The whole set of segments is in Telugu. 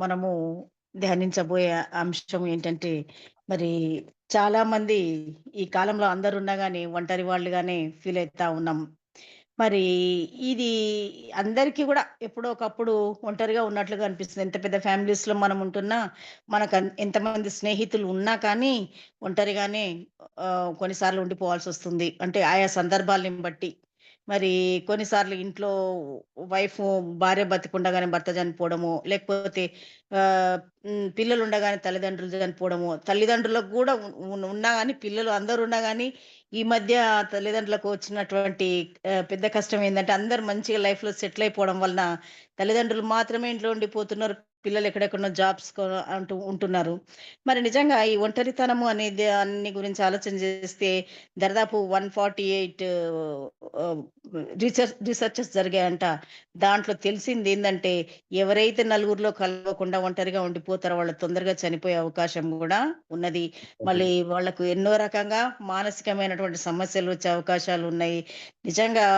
మనము ధ్యానించబోయే అంశం ఏంటంటే, మరి చాలామంది ఈ కాలంలో అందరున్నా గాని ఒంటరి వాళ్ళుగానే ఫీల్ అయితా ఉన్నాం. మరి ఇది అందరికీ గూడా ఎప్పుడో ఒకప్పుడు ఒంటరిగా ఉన్నట్లుగా అనిపిస్తుంది. ఎంత పెద్ద ఫ్యామిలీస్‌లో మనం ఉంటున్నా, ఎంతమంది స్నేహితులు ఉన్నా కానీ ఒంటరిగానే కొన్నిసార్లు ఉండిపోవాల్సొస్తుంది. అంటే ఆయా సందర్భాల్ని బట్టి. మరి కొన్నిసార్లు ఇంట్లో భార్య బతికుండగానే భర్త చనిపోవడము, లేకపోతే పిల్లలుండగానే తల్లిదండ్రులు చనిపోవడము, తల్లిదండ్రులకు గూడా ఉన్నా గాని పిల్లలు అందరున్నా గాని ఈ మధ్య తల్లిదండ్రులకు వచ్చినటువంటి పెద్ద కష్టం ఏందంటే, అందరూ మంచిగా లైఫ్‌లో సెటిల్ అయిపోవడం వలన, తల్లిదండ్రులు మాత్రమే ఇంట్లో ఉండిపోతున్నారు. పిల్లలు ఎక్కడెక్కడనో జాబ్స్‌కో అంటూ ఉంటున్నారు. మరి నిజంగా ఈ ఒంటరితనము అనేది అన్ని గురించి ఆలోచన చేస్తే దాదాపు 148 ఆహ్, రిసర్చెస్ జరిగాయంట. దాంట్లో తెలిసిందేందంటే, ఎవరైతే నలుగురిలో కలవకుండా ఒంటరిగా ఉండిపోతారో వాళ్ళు తొందరగా చనిపోయే అవకాశం గూడా ఉన్నది. ఓకే. మళ్ళీ వాళ్ళకు ఎన్నో రకంగా మానసికమైనటువంటి సమస్యలొచ్చే అవకాశాలున్నాయి. నిజంగా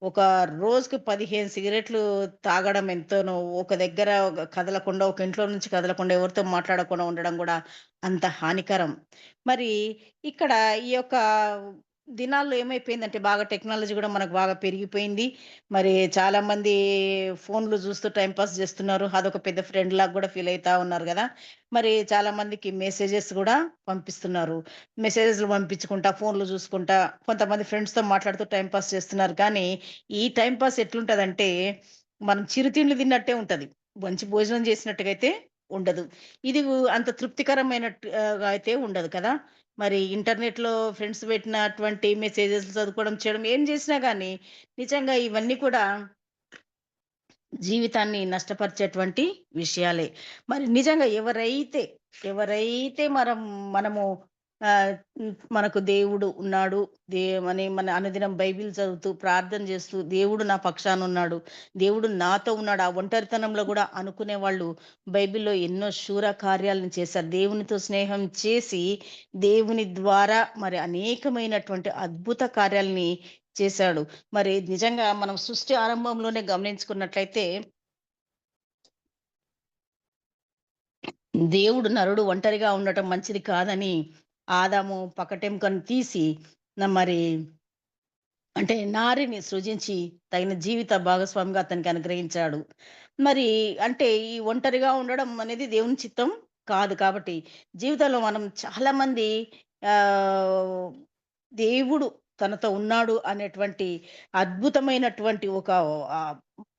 ఒక రోజుకి 15 సిగరెట్లు తాగడం ఎంతోనో, ఒక దగ్గర కదలకుండా, ఒక ఇంట్లో నుంచి కదలకుండా, ఎవరితో మాట్లాడకుండా ఉండడం గూడా అంత హానికరం. మరి ఇక్కడ ఈ యొక్క దినాల్లో ఏమైపోయిందంటే, బాగా టెక్నాలజీ గూడా మనకు బాగా పెరిగిపోయింది. మరి చాలామంది ఫోన్‌లు జూస్తూ టైమ్ పాస్ జేస్తున్నారు. అదొక పెద్ద ఫ్రెండ్‌లాగా గూడా ఫీల్ అయితా ఉన్నారు గదా! మరి చాలామందికి మెసేజెస్ గూడా పంపిస్తున్నారు. మెసేజెస్‌లు పంపించుకుంటా, ఫోన్‌లు జూసుకుంటా, కొంతమంది ఫ్రెండ్స్‌తో మాట్లాడుతూ టైమ్ పాస్ చేస్తున్నారు. కానీ, ఈ టైమ్ పాస్ ఎట్లుంటదంటే, మనం చిరుతిండ్లు తిన్నట్టే ఉంటది. మంచి భోజనం చేసినట్టుగా అయితే ఉండదు. ఇది అంత తృప్తికరమైనట్టు అయితే ఉండదు కదా! మరి ఇంటర్నెట్‌లో ఫ్రెండ్స్ పెట్టినటువంటి మెసేజెస్ చదువుకోవడం, చేయడం ఏం చేసినా గానీ, నిజంగా ఇవన్నీ కూడా జీవితాన్ని నష్టపరిచేటువంటి విషయాలే. మరి నిజంగా ఎవరైతే మనము మనకు దేవుడు ఉన్నాడు. అని మన అనుదినం బైబిల్ చదువుతూ, ప్రార్థన చేస్తూ, దేవుడు నా పక్షానున్నాడు. దేవుడు నాతో ఉన్నాడు. ఆ ఒంటరితనంలో గూడా అనుకునేవాళ్ళు బైబిల్‌లో ఎన్నో శూర కార్యాలను చేశారు. దేవునితో స్నేహం చేసి, దేవుని ద్వారా మరి అనేకమైనటువంటి అద్భుత కార్యాల్ని చేశాడు. మరి నిజంగా మనం సృష్టి ఆరంభంలోనే గమనించుకున్నట్లయితే, దేవుడు నరుడు ఒంటరిగా ఉండటం మంచిది కాదని ఆదాము పక్కటెముకను తీసి మరి అంటే నారిని సృజించి తగిన జీవిత భాగస్వామిగా అతనికి అనుగ్రహించాడు. మరి అంటే ఈ ఒంటరిగా ఉండడం అనేది దేవుని చిత్తం కాదు. కాబట్టి జీవితంలో మనం చాలామంది ఆహ్, దేవుడు తనతో ఉన్నాడు అనేటువంటి అద్భుతమైనటువంటి ఒక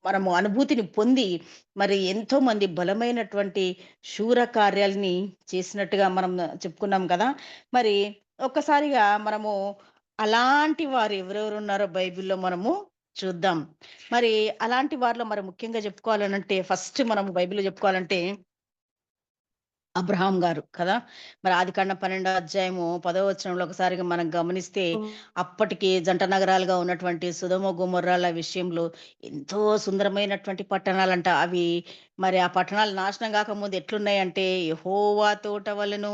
మనము అనుభూతిని పొంది మరి ఎంతోమంది బలమైనటువంటి శూర కార్యాల్ని చేసినట్టుగా మనం చెప్పుకున్నాం కదా! మరి ఒక్కసారిగా మనము అలాంటి వారు ఎవరెవరున్నారో బైబిల్‌లో మనము చూద్దాం. మరి అలాంటి వారిలో మరి ముఖ్యంగా చెప్పుకోవాలనంటే ఫస్ట్ మనం బైబిల్‌లో చెప్పుకోవాలంటే అబ్రహాం గారు కదా! మరి ఆదికాండం 12 అధ్యాయము 10 వచనంలో ఒకసారిగా మనం గమనిస్తే, అప్పటికి జంట నగరాలుగా ఉన్నటువంటి సొదొమ, గొమొర్రాల విషయంలో ఎంతో సుందరమైనటువంటి పట్టణాలంట. అవి మరి ఆ పట్టణాలు నాశనం గాకముందు ఎట్లున్నాయంటే, యెహోవా తోట వలెను,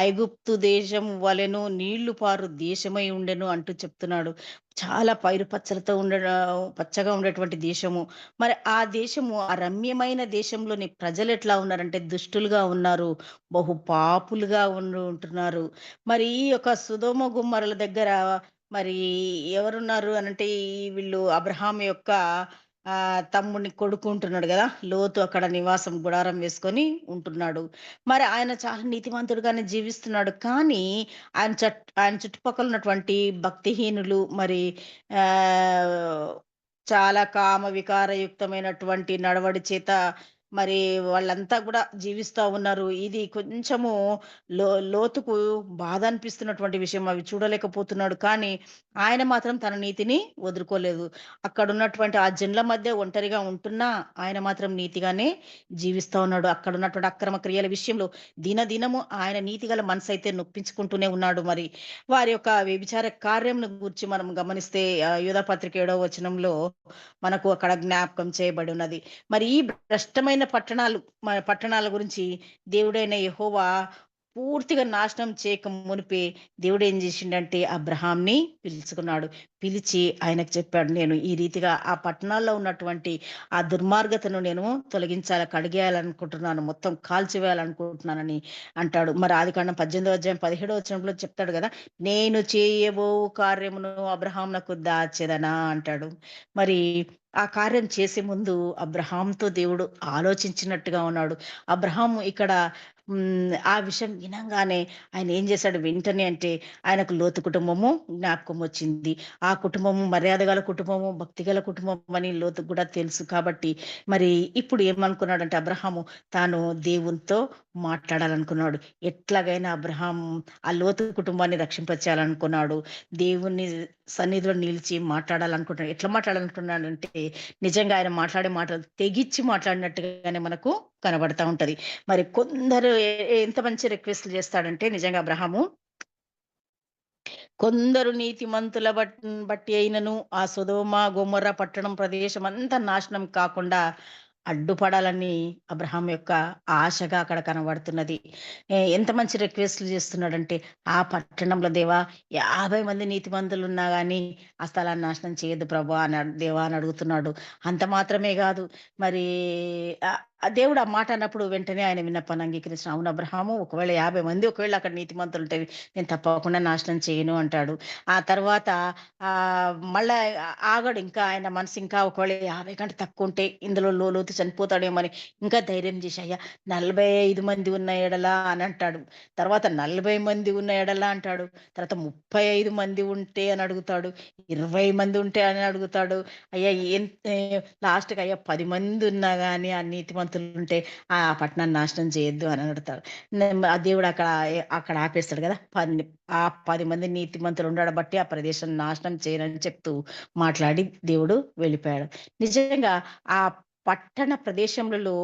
ఐగుప్తు దేశం వలెను నీళ్లు పారు దేశమై ఉండెను అంటూ చెప్తున్నాడు. చాలా పైరు పచ్చలతో పచ్చగా ఉండేటువంటి దేశము. మరి ఆ దేశము, ఆ రమ్యమైన దేశంలోని ప్రజలెట్లా ఉన్నారంటే దుష్టులుగా ఉన్నారు. బహు పాపులుగా ఉంటున్నారు. మరి ఈ యొక్క సొదొమ, గుమ్మరుల దగ్గర మరి ఎవరున్నారు అనంటే, వీళ్ళు అబ్రహాం యొక్క తమ్ముడిని కొడుకు ఉంటున్నాడు గదా! లోతు అక్కడ నివాసం గుడారం వేసుకొని ఉంటున్నాడు. మరి ఆయన చాలా నీతిమంతుడుగానే జీవిస్తున్నాడు. కానీ ఆయన చుట్టుపక్కల ఉన్నటువంటి భక్తిహీనులు మరి ఆహ్, చాలా కామ వికారయుక్తమైనటువంటి నడవడి చేత మరి వాళ్ళంతా గూడా జీవిస్తా ఉన్నారు. ఇది కొంచెము లోతుకు బాధ అనిపిస్తున్నటువంటి విషయం. అవి చూడలేకపోతున్నాడు. కానీ ఆయన మాత్రం తన నీతిని వదులుకోలేదు. అక్కడున్నటువంటి ఆ జనుల మధ్య ఒంటరిగా ఉంటున్నా ఆయన మాత్రం నీతిగానే జీవిస్తా ఉన్నాడు. అక్కడున్నటువంటి అక్రమ క్రియల విషయంలో దినదినము ఆయన నీతిగల మనసైతే నొప్పించుకుంటూనే ఉన్నాడు మరి. వారి యొక్క వ్యభిచార కార్యంను గూర్చి మనం గమనిస్తే యూదా పత్రిక 7వ వచనంలో మనకు అక్కడ జ్ఞాపకం చేయబడి ఉన్నది. మరి ఈ భ్రష్టమైన పట్టణాల గురించి దేవుడైన యెహోవా పూర్తిగా నాశనం చేయక మునిపే దేవుడేం జేషిండంటే అబ్రహాంని పిలుచుకున్నాడు. పిలిచి ఆయనకు చెప్పాడు, "నేను ఈ రీతిగా ఆ పట్టణాల్లో ఉన్నటువంటి ఆ దుర్మార్గతను నేను కడిగేయాలనుకుంటున్నాను. మొత్తం కాల్చివేయాలనుకుంటున్నానని" అంటాడు. మరి ఆదికాండం 18వ అధ్యాయం 17వ వచనంలో చెప్తాడు గదా! "నేను చేయబోవు కార్యమును అబ్రహామునకు దాచెదనా" అంటాడు. మరి ఆ కార్యం చేసే ముందు అబ్రహాంతో దేవుడు ఆలోచించినట్టుగా ఉన్నాడు. అబ్రహాము ఇక్కడ ఆ విషయం వినంగానే ఆయన ఏం చేశాడు వెంటనే అంటే, ఆయనకు లోతు కుటుంబము జ్ఞాపకం వచ్చింది. ఆ కుటుంబము మర్యాద గల కుటుంబము, భక్తి గల కుటుంబం అని లోతుకు కూడా తెలుసు. కాబట్టి మరి ఇప్పుడు ఏమనుకున్నాడంటే అబ్రహాము తాను దేవునితో మాట్లాడాలనుకున్నాడు. ఎట్లాగైనా అబ్రహాం ఆ లోతు కుటుంబాన్ని రక్షింపచేయాలనుకున్నాడు. దేవుని సన్నిధిలో నిలిచి మాట్లాడాలనుకుంటున్నాడు. ఎట్లా మాట్లాడాలనుకున్నాడంటే నిజంగా ఆయన మాట్లాడే మాటలు తెగిచ్చి మాట్లాడినట్టుగానే మనకు కనబడతా ఉంటది. మరి కొందరు ఎంత మంచి రిక్వెస్ట్‌లు చేస్తాడంటే నిజంగా అబ్రహాము, కొందరు నీతిమంతుల బట్టి అయినను ఆ సొదొమ, గొమొర్రా పట్టణం ప్రదేశమంతా నాశనం కాకుండా అడ్డుపడాలని అబ్రహాం యొక్క ఆశగా అక్కడ కనబడుతున్నది. ఎంత మంచి రిక్వెస్ట్‌లు చేస్తున్నాడంటే, "ఆ పట్టణంలో దేవా 50 మంది నీతిమంతులున్నా గాని ఆ స్థలాన్ని నాశనం చేయొద్దు ప్రభా" దేవా అని అడుగుతున్నాడు. అంత మాత్రమే గాదు మరి ఆ దేవుడు ఆ మాట అన్నప్పుడు వెంటనే ఆయన విన్నపాన్ని అంగీకరించిన, "అవును అబ్రహాము, ఒకవేళ 50 మంది ఒకవేళ అక్కడ నీతిమంతులుంటే నేను తప్పకుండా నాశనం చేయను" అంటాడు. ఆ తర్వాత మళ్ళా ఆగడు. ఇంకా ఆయన మనసు ఇంకా ఒకవేళ 50 కంటే తక్కువుంటే ఇందులో లోతు చనిపోతాడేమో అని ఇంకా ధైర్యం చేసి, "అయ్యా 45 మంది ఉన్న ఎడల" అని అంటాడు. తర్వాత 40 మంది ఉన్న ఎడల అంటాడు. తర్వాత 35 మంది ఉంటే అని అడుగుతాడు. 20 మంది ఉంటే అని అడుగుతాడు. అయ్యా లాస్ట్‌కి అయ్యా 10 మంది ఉన్నా గాని ఆ నీతిమంతులుంటే ఆ పట్టణాన్ని నాశనం చేయొద్దు అని అడుగుతాడు. ఆ దేవుడు అక్కడ ఆపేస్తాడు గదా! ఆ 10 మంది నీతిమంతులు ఉండడబట్టి ఆ ప్రదేశం నాశనం చేయనని చెప్తూ మాట్లాడి దేవుడు వెళ్ళిపోయాడు. నిజంగా ఆ పట్టణ ప్రదేశములలో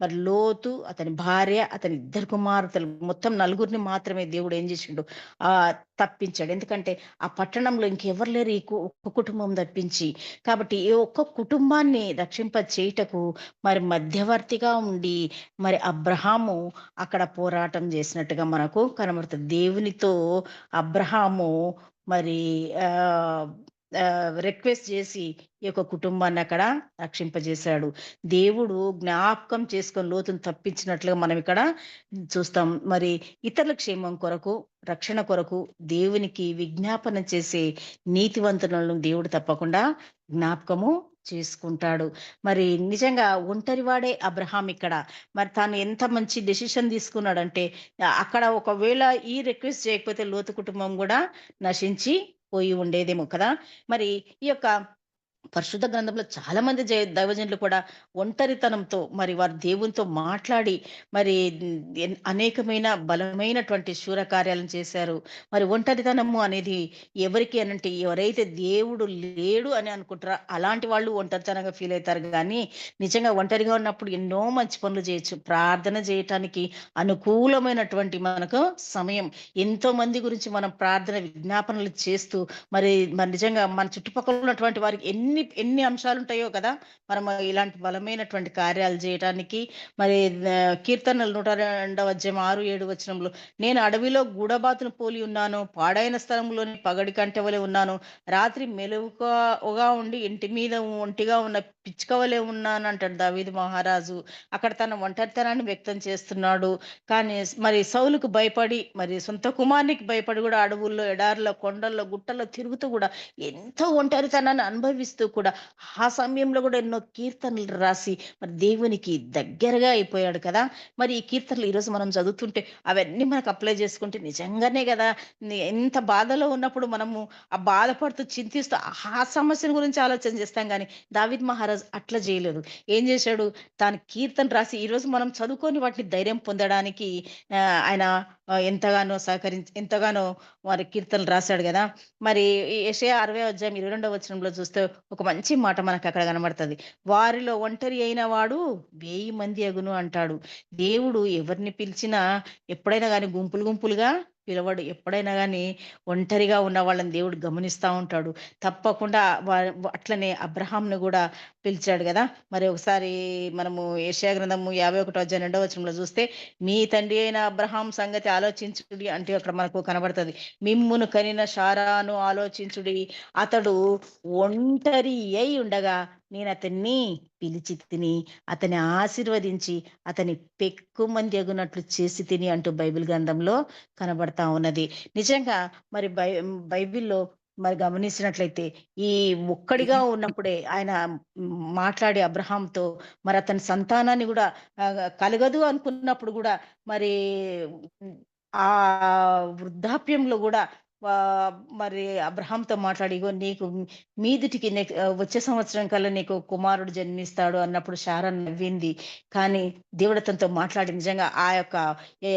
మరి లోతు, అతని భార్య, అతని ఇద్దరు కుమార్తెలు మొత్తం నలుగురిని మాత్రమే దేవుడు ఏం చేసిండు తప్పించాడు. ఎందుకంటే ఆ పట్టణంలో ఇంకెవరు లేరు ఒక్క కుటుంబం తప్పించి. కాబట్టి ఈ ఒక్క కుటుంబాన్ని రక్షింప చేయుటకు మరి మధ్యవర్తిగా ఉండి మరి అబ్రహాము అక్కడ పోరాటం చేసినట్టుగా మనకు కనబడుతుంది. దేవునితో అబ్రహాము మరి ఆహ్, రిక్వెస్ట్ చేసి ఈ యొక్క కుటుంబాన్ని అక్కడ రక్షింపజేశాడు. దేవుడు జ్ఞాపకం చేసుకొని లోతును తప్పించినట్లుగా మనం ఇక్కడ చూస్తాం. మరి ఇతరుల క్షేమం కొరకు, రక్షణ కొరకు దేవునికి విజ్ఞాపన చేసే నీతివంతులను దేవుడు తప్పకుండా జ్ఞాపకము చేసుకుంటాడు. మరి నిజంగా ఒంటరివాడే అబ్రహాం ఇక్కడ. మరి తాను ఎంత మంచి డెసిషన్ తీసుకున్నాడంటే అక్కడ ఒకవేళ ఈ రిక్వెస్ట్ చేయకపోతే లోతు కుటుంబం గూడా నశించి పోయి ఉండేదేమో కదా! మరి ఈ యొక్క పరిశుద్ధ గ్రంథంలో చాలా మంది దైవజనులు కూడా ఒంటరితనంతో మరి వారు దేవునితో మాట్లాడి మరి అనేకమైన బలమైనటువంటి శూర కార్యాలను చేశారు. మరి ఒంటరితనము అనేది ఎవరికి అనంటే ఎవరైతే దేవుడు లేడు అని అనుకుంటారో అలాంటి వాళ్ళు ఒంటరితనంగా ఫీల్ అవుతారు గానీ, నిజంగా ఒంటరిగా ఉన్నప్పుడు ఎన్నో మంచి పనులు చేయొచ్చు. ప్రార్థన చేయటానికి అనుకూలమైనటువంటి మనకు సమయం. ఎంతో మంది గురించి మనం ప్రార్థన విజ్ఞాపనలు చేస్తూ మరి నిజంగా మన చుట్టుపక్కల ఉన్నటువంటి వారికి ఎన్ని ఎన్ని అంశాలుంటాయో కదా! మనము ఇలాంటి బలమైనటువంటి కార్యాలు జేయటానికి మరి కీర్తనలు 102వ అధ్యాయం 6, 7 వచనంలో "నేను అడవిలో గూడబాతును పోలి ఉన్నాను. పాడైన స్థలంలోని పగడి కంటె వలె ఉన్నాను. రాత్రి మెలకువగా ఉండి ఇంటి మీద ఒంటిగా ఉన్న పిచ్చుక వలె ఉన్నాను" అంటాడు దావీదు మహారాజు. అక్కడ తన ఒంటరితనాన్ని వ్యక్తం చేస్తున్నాడు. కానీ మరి సౌలుకు భయపడి మరి సొంత కుమారునికి భయపడి గూడా అడవుల్లో, ఎడారుల్లో, కొండల్లో, గుట్టల్లో తిరుగుతూ గూడా ఎంతో ఒంటరితనాన్ని అనుభవిస్తూ కూడా ఆ సమయంలో గూడా ఎన్నో కీర్తనలు రాసి మరి దేవునికి దగ్గరగా అయిపోయాడు కదా! మరి ఈ కీర్తనలు ఈరోజు మనం చదువుతుంటే అవన్నీ మనకు అప్లై చేసుకుంటే నిజంగానే గదా! ఎంత బాధలో ఉన్నప్పుడు మనము ఆ బాధపడుతూ, చింతిస్తూ ఆ సమస్యల గురించి ఆలోచన చేస్తాం గానీ, దావీద్ మహారాజ్ అట్లా జేయలేదు. ఏం జేశాడు? తాను కీర్తన రాసి ఈరోజు మనం చదువుకొని వాటిని ధైర్యం పొందడానికి ఆయన ఎంతగానో వారి కీర్తనలు రాసాడు గదా! మరి యెషయా 60 అధ్యాయం 22వ వచనంలో చూస్తే ఒక మంచి మాట మనకక్కడ కనబడతది. "వారిలో ఒంటరి అయిన వాడు 1000 మంది అగును" అంటాడు. దేవుడు ఎవరిని పిలిచినా ఎప్పుడైనా గాని గుంపులుగా పిలవడు. ఎప్పుడైనా గాని ఒంటరిగా ఉన్న వాళ్ళని దేవుడు గమనిస్తా ఉంటాడు. తప్పకుండా అట్లనే అబ్రహాంని గూడా పిలిచాడు గదా! మరి ఒకసారి మనము యెషయా గ్రంథము 51 అధ్యాయం 2 వచనంలో చూస్తే, "మీ తండ్రి అయిన అబ్రహాం సంగతి ఆలోచించుడి" అంటే అక్కడ మనకు కనబడతది. "మిమ్మును కనిన షారాను ఆలోచించుడి. అతడు ఒంటరి అయి ఉండగా నేనతన్ని పిలిచితిని. అతన్ని ఆశీర్వదించి అతని పెక్కుమందెగునట్లు చేసి తిని" అంటూ బైబిల్ గ్రంథంలో కనబడతా ఉన్నది. నిజంగా మరి బైబిల్‌లో మరి గమనించినట్లయితే ఈ ఒక్కడిగా ఉన్నప్పుడే ఆయన మాట్లాడి అబ్రహాంతో మరి అతని సంతానాన్ని గూడా కలగదు అనుకున్నప్పుడు గూడా మరి హ్మ్, ఆ వృద్ధాప్యంలో గూడా మరి అబ్రహాంతో మాట్లాడి, "ఇగో నీకు మీదిటికి వచ్చే సంవత్సరం కల్లా నీకు కుమారుడు జన్మిస్తాడు" అన్నప్పుడు శారా నవ్వింది. కానీ దేవుడు అతనితో మాట్లాడి నిజంగా ఆ యొక్క ఏ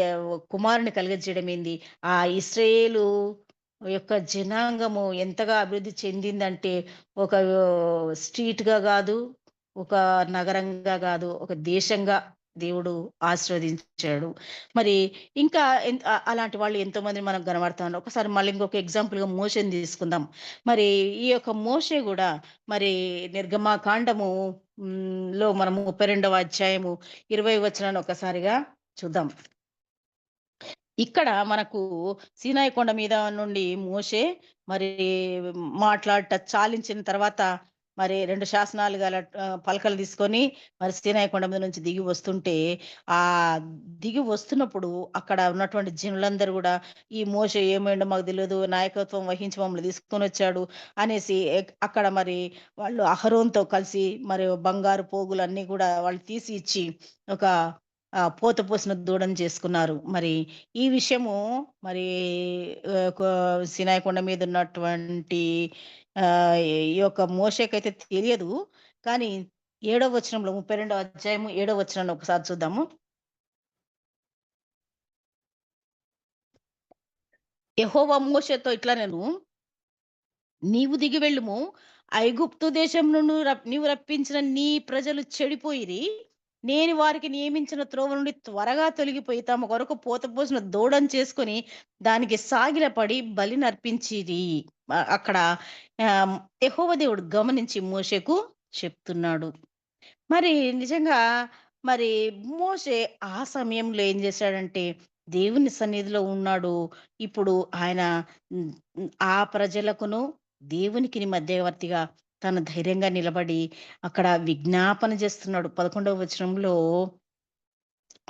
కుమారుని కలుగజేయడమేంది, ఆ ఇశ్రాయేలు యొక్క జనాంగము ఎంతగా అభివృద్ధి చెందిందంటే, ఒక స్ట్రీట్‌గా గాదు, ఒక నగరంగా గాదు, ఒక దేశంగా దేవుడు ఆశీర్వదించాడు. మరి ఇంకా అలాంటి వాళ్ళు ఎంతోమంది మనకు కనబడుతున్నారు. ఒకసారి మళ్ళీ ఇంకొక ఎగ్జాంపుల్‌గా మోషేని తీసుకుందాం. మరి ఈ యొక్క మోషే గూడా మరి నిర్గమాకాండము లో మనం 32వ అధ్యాయము 20 వచనాన్ని ఒకసారిగా చూద్దాం. ఇక్కడ మనకు సీనాయి కొండ మీద నుండి మోషే మరి మాట్లాడట చాలించిన తర్వాత మరి 2 శాసనాలు గల పలకలు తీసుకొని మరి సీనాయి కొండ మీద నుంచి దిగి వస్తుంటే, దిగి వస్తున్నప్పుడు అక్కడ ఉన్నటువంటి జనులందరూ గూడా, "ఈ మోషే ఏమైండో మాకు తెలీదు. నాయకత్వం వహించి మమ్మల్ని తీసుకొనొచ్చాడు" అనేసి అక్కడ మరి వాళ్ళు అహరోన్‌తో కలిసి మరి బంగారు పోగులన్నీ గూడా వాళ్ళు తీసి ఇచ్చి ఒక పోత పోసిన దూడను చేసుకున్నారు. మరి ఈ విషయము మరి సినాయి కొండ మీద ఉన్నటువంటి ఈ యొక్క మోషేకైతే తెలియదు. కానీ ఏడో వచనంలో 32వ అధ్యాయము ఏడో వచనాన్ని ఒకసారి చూద్దాము. యెహోవా మోషేతో ఇట్లా నేను నీవు దిగి వెళ్ళుము. ఐగుప్తు దేశం నుండి నీవు రప్పించిన నీ ప్రజలు చెడిపోయిరి. నేను వారికి నియమించిన త్రోవ నుండి త్వరగా తొలగిపోయి తమ కొరకు పోతపోసిన దూడను చేసుకొని దానికి సాగిలపడి బలినర్పించిరి. అక్కడ ఆహ్, యెహోవా దేవుడు గమనించి మోషేకు చెప్తున్నాడు. మరి నిజంగా మరి మోషే ఆ సమయంలో ఏం చేశాడంటే, దేవుని సన్నిధిలో ఉన్నాడు. ఇప్పుడు ఆయన ఆ ప్రజలకును, దేవునికిని మధ్యవర్తిగా తను ధైర్యంగా నిలబడి అక్కడ విజ్ఞాపన చేస్తున్నాడు. 11వ వచనంలో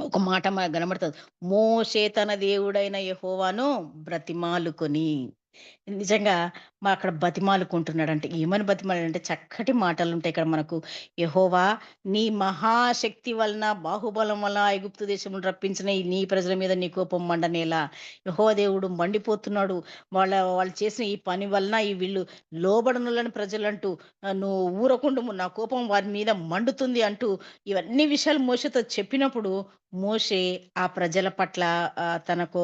ఒక మాట మనకు కనబడుతది. మోషే తన దేవుడైన యెహోవాను బ్రతిమాలుకొని. నిజంగా అక్కడ బతిమాలుకుంటున్నాడంటే, ఏమని బతిమాలాడంటే చక్కటి మాటలుంటాయి ఇక్కడ మనకు. "యెహోవా నీ మహాశక్తి వలన, బాహుబలం వలన ఐగుప్తు దేశం నుండి రప్పించిన ఈ నీ ప్రజల మీద నీ కోపం మండనేలా?" యెహోవా దేవుడు మండిపోతున్నాడు. వాళ్ళు చేసిన ఈ పని వలన వీళ్ళు లోబడనొల్లని ప్రజలంటూ "నువ్వు ఊరకుండుము, నా కోపం వారి మీద మండుతుంది" అంటూ ఇవన్నీ విషయాలు మోషేతో చెప్పినప్పుడు, మోషే ఆ ప్రజల పట్ల తనకు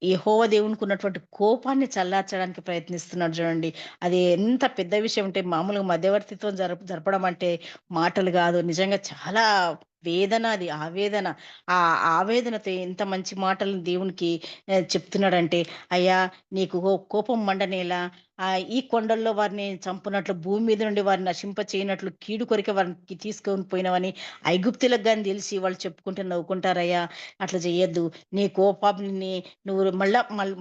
యెహోవా దేవునికున్నటువంటి కోపాన్ని చల్లార్చడానికి ప్రయత్నిస్తున్నాడు చూడండి. అది ఎంత పెద్ద విషయం అంటే మామూలుగా మధ్యవర్తిత్వం జరపడం అంటే మాటలు గాదు. నిజంగా చాలా వేదన అది. ఆవేదన. ఆ ఆవేదనతో ఎంత మంచి మాటలను దేవునికి చెప్తున్నాడంటే, "అయ్యా నీకు కోపం మండనేలా, ఈ కొండల్లో వారిని చంపునట్లు, భూమి మీద నుండి వారిని నశింప చేయనట్లు కీడు కొరికి వారికి తీసుకొని పోయినవని ఐగుప్తీయులకు గాని తెలిసి వాళ్ళు చెప్పుకుంటే నవ్వుకుంటారయ్యా. అట్లా చేయొద్దు. నీ కోపాన్ని నువ్వు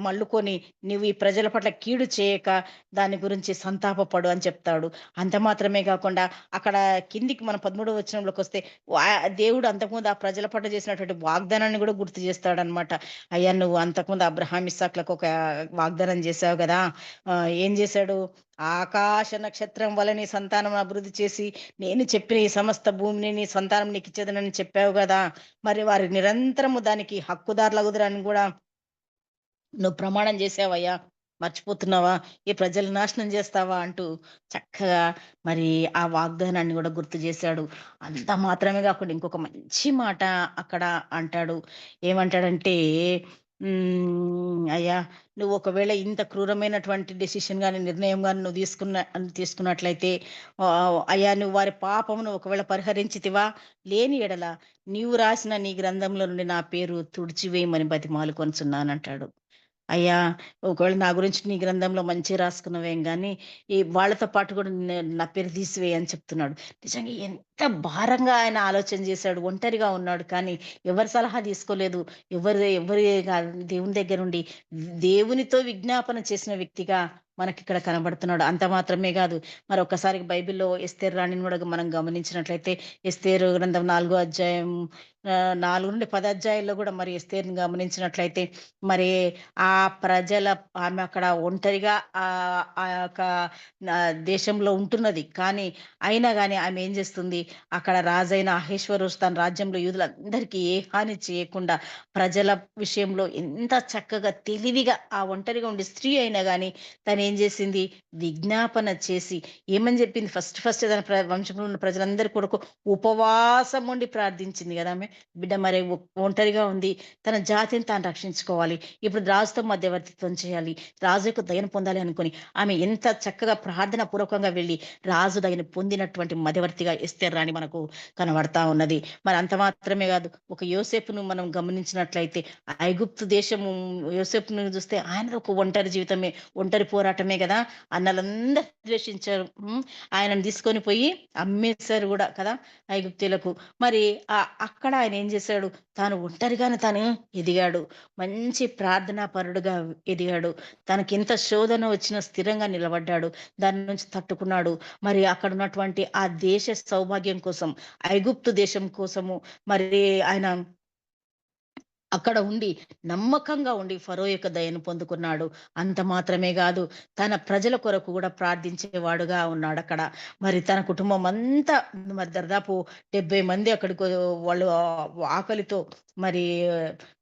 మళ్ళుకొని నువ్వు ఈ ప్రజల పట్ల కీడు చేయక దాని గురించి సంతాపపడు" అని చెప్తాడు. అంత మాత్రమే గాకుండా అక్కడ కిందికి మనం 13వ వచనంలోకొస్తే వా దేవుడు అంతకుముందు ఆ ప్రజల పట్ల చేసినటువంటి వాగ్దానాన్ని గూడా గుర్తు చేస్తాడనమాట. "అయ్యా! నువ్వు అంతకుముందు అబ్రహాం, ఇస్సాకులకు ఒక వాగ్దానం చేశావు గదా! ఏం చేశాడు? ఆకాశ నక్షత్రం వలె నీ సంతానం అభివృద్ధి చేసి, నేను చెప్పిన ఈ సమస్త భూమిని నీ సంతానం నీకిచ్చేదనని చెప్పావు గదా! మరి వారు నిరంతరము దానికి హక్కుదారులగుదురని గూడా నువ్వు ప్రమాణం చేశావయ్యా. మర్చిపోతున్నావా? ఈ ప్రజల్ని నాశనం చేస్తావా?" అంటూ చక్కగా మరి ఆ వాగ్దానాన్ని గూడా గుర్తు చేశాడు. అంత మాత్రమే గాకుండా ఇంకొక మంచి మాట అక్కడ అంటాడు. ఏమంటాడంటే, "అయ్యా! నువ్వు ఒకవేళ ఇంత క్రూరమైనటువంటి డెసిషన్ గాని, నిర్ణయం గాని నువ్వు తీసుకున్నట్లయితే, అయ్యా! నువ్వు వారి పాపమును ఒకవేళ పరిహరించితివా? లేని ఎడల నీవు రాసిన నీ గ్రంథంలో నుండి నా పేరు తుడిచివేయమని బతిమాలుకొనుచున్నానంటాడు." అయ్యా! ఒకవేళ నా గురించి నీ గ్రంథంలో మంచిగా రాసుకున్నవేం గానీ, ఈ వాళ్ళతో పాటు కూడా నా పేరు తీసివేయి అని చెప్తున్నాడు. నిజంగా ఎంత భారంగా ఆయన ఆలోచన చేశాడు. ఒంటరిగా ఉన్నాడు. కానీ ఎవరి సలహా తీసుకోలేదు. ఎవరి దేవుని దగ్గరుండి దేవునితో విజ్ఞాపన చేసిన వ్యక్తిగా మనకిక్కడ కనబడుతున్నాడు. అంత మాత్రమే గాదు. మరొక్కసారి బైబిల్‌లో ఎస్తేరు రాణిని గూడా మనం గమనించినట్లయితే, ఎస్తేరు గ్రంథం 4 అధ్యాయం 4-10 అధ్యాయాల్లో గూడా మరి ఎస్తేరుని గమనించినట్లయితే, మరి ఆ ప్రజల ఆమె అక్కడ ఒంటరిగా ఆ యొక్క దేశంలో ఉంటున్నది. కానీ అయినా గాని ఆమె ఏం చేస్తుంది, అక్కడ రాజైన అహేష్వరోష్ తన రాజ్యంలో యూదులందరికీ ఏ హాని చేయకుండా ప్రజల విషయంలో ఎంత చక్కగా తెలివిగా ఆ ఒంటరిగా ఉండే స్త్రీ అయినా గాని తనేం చేసింది, విజ్ఞాపన చేసి ఏమని చెప్పింది, ఫస్ట్ తన వంశంలో ఉన్న ప్రజలందరి కొరకు ఉపవాసం ఉండి ప్రార్థించింది గదా ఆమె. బిడ్డ మరి ఒంటరిగా ఉంది. తన జాతిని తాను రక్షించుకోవాలి. ఇప్పుడు రాజుతో మధ్యవర్తిత్వం చేయాలి. రాజు యొక్క దయను పొందాలి అనుకోని, ఆమె ఎంత చక్కగా ప్రార్థన పూర్వకంగా వెళ్లి, రాజు దయను పొందినటువంటి మధ్యవర్తిగా ఎస్తేర్ రాణి మనకు కనబడతా ఉన్నది. మరి అంత మాత్రమే గాదు. ఒక యోసేపును మనం గమనించినట్లయితే, ఐగుప్తు దేశము యోసేపును చూస్తే ఆయనది ఒక ఒంటరి జీవితమే, ఒంటరి పోరాటమే గదా! అన్నలందరూ ద్వేషించారు. ఆయనను తీసుకొని పోయి అమ్మేసారు గూడా కదా! ఐగుప్తీయులకు. మరి అక్కడ ఆయన ఏం చేశాడు? తాను ఒంటరిగానే తాను ఎదిగాడు. మంచి ప్రార్థనా పరుడుగా ఎదిగాడు. తనకెంత శోధన వచ్చినా స్థిరంగా నిలబడ్డాడు. దాని నుంచి తట్టుకున్నాడు. మరి అక్కడున్నటువంటి ఆ దేశ సౌభాగ్యం కోసం, ఐగుప్తు దేశం కోసము మరి ఆయన అక్కడ ఉండి, నమ్మకంగా ఉండి ఫరో యొక్క దయను పొందుకున్నాడు. అంత మాత్రమే గాదు, తన ప్రజల కొరకు గూడా ప్రార్థించేవాడుగా ఉన్నాడక్కడ. మరి తన కుటుంబం అంతా మరి దాదాపు 70 మంది అక్కడికి వాళ్ళు ఆకలితో మరి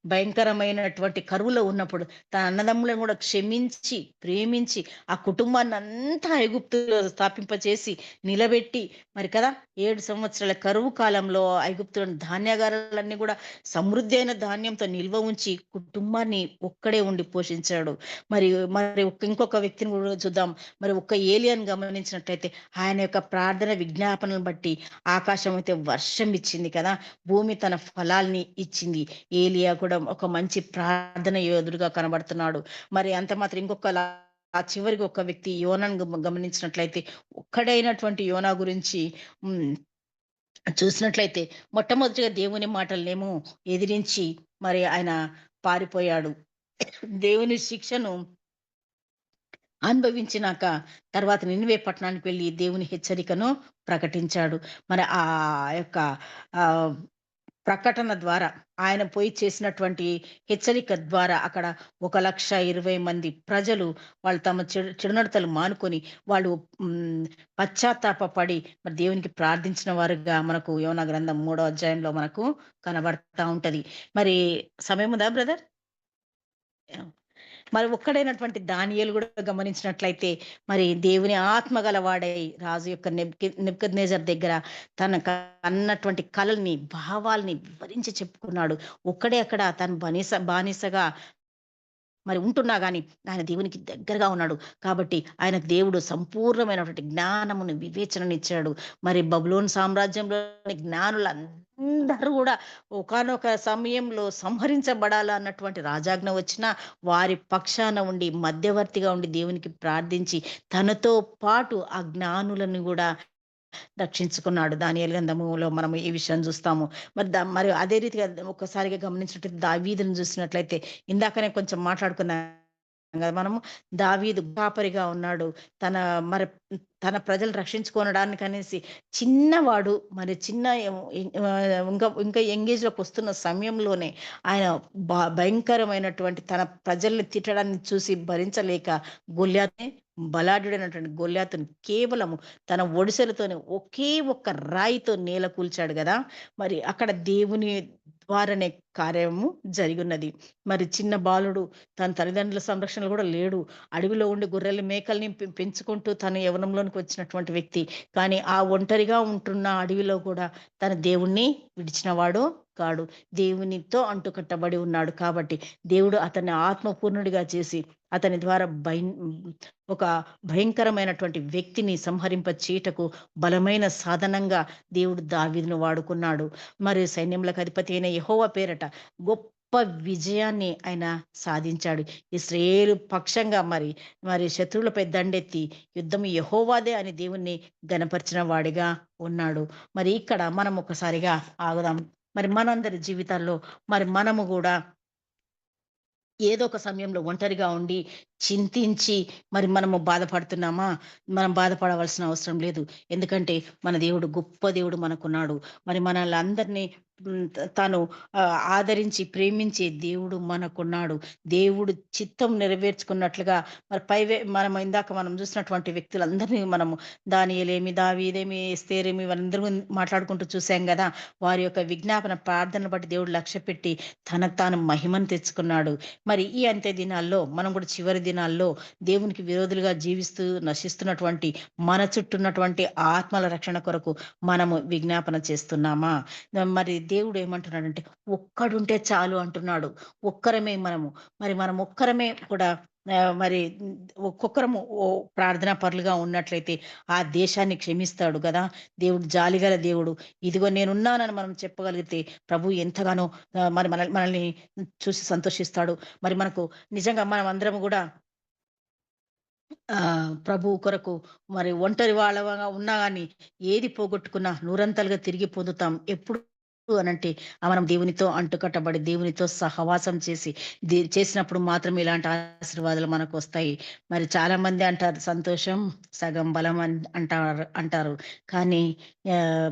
భయంకరమైనటువంటి కరువులో ఉన్నప్పుడు, తన అన్నదమ్ములను గూడా క్షమించి, ప్రేమించి, ఆ కుటుంబాన్నంతా ఐగుప్తులో స్థాపింపచేసి, నిలబెట్టి మరి కదా! 7 సంవత్సరాల కరువు కాలంలో ఐగుప్తులోని ధాన్యాగారాలన్నీ గూడా సమృద్ధి అయిన ధాన్యంతో నిల్వ ఉంచి కుటుంబాన్ని ఒక్కడే ఉండి పోషించాడు. మరి మరి ఇంకొక వ్యక్తిని కూడా చూద్దాం. మరి ఒక్క ఏలియాని గమనించినట్లయితే ఆయన యొక్క ప్రార్థన విజ్ఞాపనలను బట్టి ఆకాశం అయితే వర్షం ఇచ్చింది కదా! భూమి తన ఫలాల్ని ఇచ్చింది. ఏలియా కూడా ఒక మంచి ప్రార్థన యోధుడుగా కనబడుతున్నాడు. మరి అంత మాత్రం ఆ చివరికి ఒక వ్యక్తి యోనాను గమనించినట్లయితే ఒక్కడైనటువంటి యోనా గురించి హ్మ్. చూసినట్లయితే మొట్టమొదటిగా దేవుని మాటలనేమో ఎదిరించి మరి ఆయన పారిపోయాడు. దేవుని శిక్షను అనుభవించినాక తర్వాత నినివే పట్టణానికి వెళ్లి దేవుని హెచ్చరికను ప్రకటించాడు. మరి యొక్క ఆహ్, ప్రకటన ద్వారా ఆయన పోయి చేసినటువంటి హెచ్చరిక ద్వారా అక్కడ 1,20,000 మంది ప్రజలు వాళ్ళు తమ చెడునడతలు మానుకొని వాళ్ళు పశ్చాత్తాపపడి మరి దేవునికి ప్రార్థించిన వారుగా మనకు యోనా గ్రంథం 3వ అధ్యాయంలో మనకు కనబడతా ఉంటది. మరి సమయం ఉందా బ్రదర్? యాహ్! మరి ఒక్కడైనటువంటి దానియేలు గూడా గమనించినట్లయితే, మరి దేవుని ఆత్మ గలవాడై రాజు యొక్క నెబుకద్నెజర్ దగ్గర తన కన్నటువంటి కలల్ని, భావాల్ని వివరించి చెప్పుకున్నాడు. ఒక్కడే అక్కడ తను బానిసగా మరి ఉంటున్నా గాని, ఆయన దేవునికి దగ్గరగా ఉన్నాడు. కాబట్టి ఆయనకు దేవుడు సంపూర్ణమైనటువంటి జ్ఞానమును, వివేచననిచ్చాడు. మరి బబులోను సామ్రాజ్యంలోని జ్ఞానులందరూ గూడా ఒకానొక సమయంలో సంహరించబడాలన్నటువంటి రాజాజ్ఞ వచ్చినా, వారి పక్షాన ఉండి, మధ్యవర్తిగా ఉండి దేవునికి ప్రార్థించి, తనతో పాటు ఆ జ్ఞానులను గూడా రక్షించుకున్నాడు. దానియేలు గ్రంథములో మనం ఈ విషయం చూస్తాము. మరి అదే రీతిగా ఒక్కసారిగా గమనించినట్లయితే దావీదును చూసినట్లయితే ఇందాకనే కొంచెం మాట్లాడుకున్నాం గదా మనము. దావీదు కాపరిగా ఉన్నాడు. తన మరి తన ప్రజలు రక్షించుకొనడానికనేసి చిన్నవాడు మరి చిన్న ఇంకా యంగ్ ఏజ్‌లోకొస్తున్న సమయంలోనే ఆయన భయంకరమైనటువంటి తన ప్రజల్ని తిట్టడాన్ని చూసి భరించలేక గొల్యాతుని బలాఢ్యుడైనటువంటి గొల్యాతుని కేవలము తన ఒడిసెలతోని ఒకే ఒక్క రాయితో నేల కూల్చాడు గదా! మరి అక్కడ దేవుని ద్వారానే కార్యము జరిగున్నది. మరి చిన్న బాలుడు తన తల్లిదండ్రుల సంరక్షణలో గూడా లేడు. అడవిలో ఉండి గొర్రెలు, మేకల్ని పెంచుకుంటూ తను యవ్వనంలోనికి వచ్చినటువంటి వ్యక్తి. కానీ ఆ ఒంటరిగా ఉంటున్న అడవిలో కూడా తన దేవుణ్ణి విడిచినవాడు కాడు. దేవునితో అంటుకట్టబడి ఉన్నాడు కాబట్టి దేవుడు అతన్ని ఆత్మపూర్ణుడిగా చేసి అతని ద్వారా ఒక భయంకరమైనటువంటి వ్యక్తిని సంహరింప చీటకు బలమైన సాధనంగా దేవుడు దావీదును వాడుకున్నాడు. మరి సైన్యములకు అధిపతి అయిన యెహోవా పేరట గొప్ప విజయాన్ని ఆయన సాధించాడు. ఇశ్రాయేలు పక్షంగా మరి శత్రువులపై దండెత్తి యుద్ధం యెహోవాదే అని దేవుణ్ణి గనపరిచిన వాడిగా ఉన్నాడు. మరి ఇక్కడ మనం ఒక్కసారిగా ఆగుదాం. మరి మనందరి జీవితాల్లో మరి మనము గూడా ఏదో ఒక సమయంలో ఒంటరిగా ఉండి, చింతించి మరి మనము బాధపడుతున్నామా? మనం బాధపడవలసిన అవసరం లేదు. ఎందుకంటే మన దేవుడు గొప్ప దేవుడు మనకున్నాడు. మరి మనల్నందరినీ తాను ఆదరించి ప్రేమించే దేవుడు మనకున్నాడు. దేవుడు చిత్తం నెరవేర్చుకున్నట్లుగా మరి మనం ఇందాక మనం చూసినటువంటి వ్యక్తులందరినీ మనము దానియేలేమి, దావీదేమి, ఎస్తేరేమి వీళ్ళందరూ మాట్లాడుకుంటూ చూసాం గదా! వారి యొక్క విజ్ఞాపన ప్రార్థనను బట్టి దేవుడు లక్ష్యపెట్టి తనకు తాను మహిమను తెచ్చుకున్నాడు. మరి ఈ అంత్య దినాల్లో మనం కూడా చివరి దినాల్లో దేవునికి విరోధులుగా జీవిస్తూ నశిస్తున్నటువంటి మన చుట్టూ ఉన్నటువంటి ఆత్మల రక్షణ కొరకు మనము విజ్ఞాపన చేస్తున్నామా? మరి దేవుడు ఏమంటున్నాడంటే ఒక్కడుంటే చాలు అంటున్నాడు. ఒక్కరమే మనము. మరి మనం ఒక్కరమే కూడా మరి ఒక్కొక్కరము ప్రార్థనా పరులుగా ఉన్నట్లయితే ఆ దేశాన్ని క్షమిస్తాడు గదా! దేవుడు జాలిగల దేవుడు. ఇదిగో నేనున్నానని మనం చెప్పగలిగితే ప్రభు ఎంతగానో మరి మనల్ని చూసి సంతోషిస్తాడు. మరి మనకు నిజంగా మనమందరం గూడా ప్రభువు కొరకు మరి ఒంటరి వాళ్ళగా ఉన్నా గాని ఏది పోగొట్టుకున్నా నూరంతలుగా తిరిగి పొందుతాం. ఎప్పుడు అనంటే మనం దేవునితో అంటుకట్టబడి దేవునితో సహవాసం చేసినప్పుడు మాత్రమే ఇలాంటి ఆశీర్వాదాలు మనకొస్తాయి. మరి చాలామంది అంటారు సంతోషం సగం బలం అంటారు. కానీ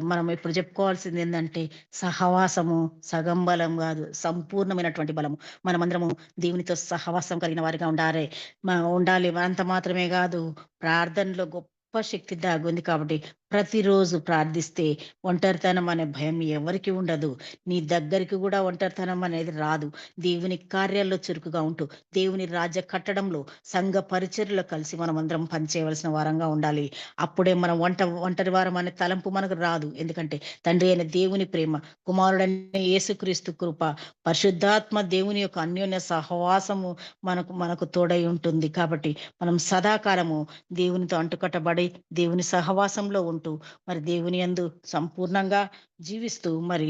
మనం ఇప్పుడు చెప్పుకోవాల్సిందేందంటే సహవాసము సగం బలం గాదు. సంపూర్ణమైనటువంటి బలము. మనమందరము దేవునితో సహవాసం కలిగిన వారిగా ఉండాలి. అంత మాత్రమే గాదు, ప్రార్థనలో గొప్ప శక్తి దాగుంది కాబట్టి, ప్రతిరోజు ప్రార్థిస్తే ఒంటరితనం అనే భయం ఎవరికీ ఉండదు. నీ దగ్గరికి గూడా ఒంటరితనం అనేది రాదు. దేవుని కార్యాల్లో చురుకుగా ఉంటూ, దేవుని రాజ్య కట్టడంలో, సంఘ పరిచర్యలో కలిసి మనమందరం పనిచేయవలసిన వారంగా ఉండాలి. అప్పుడే మనం ఒంటరి వారం అనే తలంపు మనకు రాదు. ఎందుకంటే, తండ్రి అయిన దేవుని ప్రేమ, కుమారుడైన యేసుక్రీస్తు కృప, పరిశుద్ధాత్మ దేవుని యొక్క అన్యోన్య సహవాసము మనకు మనకు తోడై ఉంటుంది. కాబట్టి మనం సదాకాలము దేవునితో అంటుకట్టబడి దేవుని సహవాసంలో ఉంటూ మరి దేవుని యందు సంపూర్ణంగా జీవిస్తూ మరి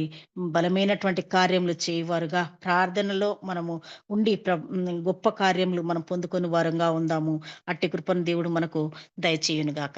బలమైనటువంటి కార్యములు చేయవారుగా ప్రార్థనలో మనము ఉండి గొప్ప కార్యములు మనం పొందుకొని వారంగా ఉందాము. అట్టి కృపను దేవుడు మనకు దయచేయునుగాక.